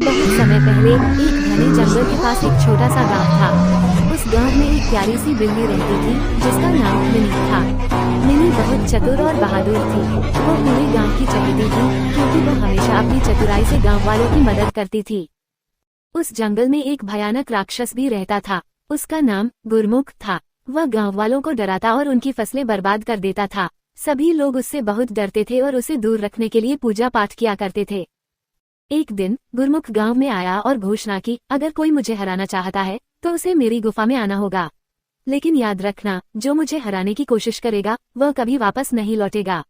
बहुत समय पहले एक घने जंगल के पास एक छोटा सा गांव था। उस गांव में एक प्यारी सी बिल्ली रहती थी जिसका नाम मिनी था। मिनी बहुत चतुर और बहादुर थी। वो पूरे गांव की चहेती थी क्योंकि वो हमेशा अपनी चतुराई से गांव वालों की मदद करती थी। उस जंगल में एक भयानक राक्षस भी रहता था। उसका नाम गुरमुख था। वह गाँव वालों को डराता और उनकी फसलें बर्बाद कर देता था। सभी लोग उससे बहुत डरते थे और उसे दूर रखने के लिए पूजा पाठ किया करते थे। एक दिन गुरमुख गांव में आया और घोषणा की, अगर कोई मुझे हराना चाहता है तो उसे मेरी गुफा में आना होगा। लेकिन याद रखना, जो मुझे हराने की कोशिश करेगा वह कभी वापस नहीं लौटेगा।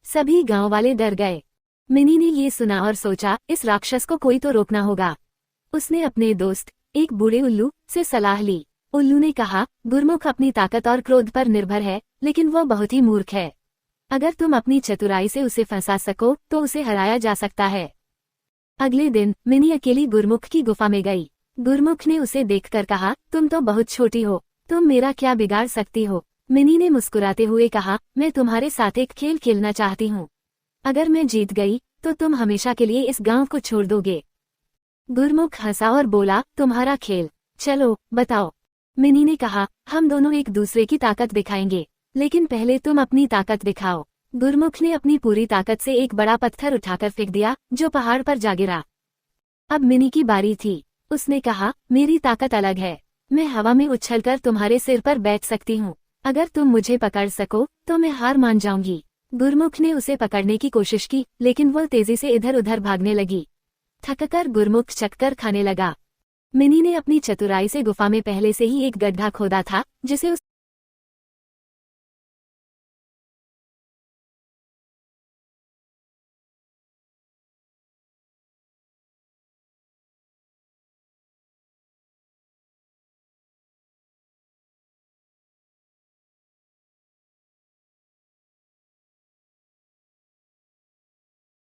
सभी गांव वाले डर गए। मिनी ने ये सुना और सोचा, इस राक्षस को कोई तो रोकना होगा। उसने अपने दोस्त एक बूढ़े उल्लू से सलाह ली। उल्लू ने कहा, गुरमुख अपनी ताकत और क्रोध पर निर्भर है, लेकिन वह बहुत ही मूर्ख है। अगर तुम अपनी चतुराई से उसे फंसा सको तो उसे हराया जा सकता है। अगले दिन मिनी अकेली गुरमुख की गुफा में गई। गुरमुख ने उसे देखकर कहा, तुम तो बहुत छोटी हो, तुम मेरा क्या बिगाड़ सकती हो। मिनी ने मुस्कुराते हुए कहा, मैं तुम्हारे साथ एक खेल खेलना चाहती हूँ। अगर मैं जीत गई तो तुम हमेशा के लिए इस गांव को छोड़ दोगे। गुरमुख हंसा और बोला, तुम्हारा खेल, चलो बताओ। मिनी ने कहा, हम दोनों एक दूसरे की ताकत दिखाएंगे, लेकिन पहले तुम अपनी ताकत दिखाओ। गुरमुख ने अपनी पूरी ताकत से एक बड़ा पत्थर उठाकर फेंक दिया जो पहाड़ पर जा गिरा। अब मिनी की बारी थी। उसने कहा, मेरी ताकत अलग है, मैं हवा में उछलकर तुम्हारे सिर पर बैठ सकती हूँ। अगर तुम मुझे पकड़ सको तो मैं हार मान जाऊंगी। गुरमुख ने उसे पकड़ने की कोशिश की, लेकिन वह तेजी से इधर उधर भागने लगी। थककर गुरमुख चक्कर खाने लगा। मिनी ने अपनी चतुराई से गुफा में पहले से ही एक गड्ढा खोदा था जिसे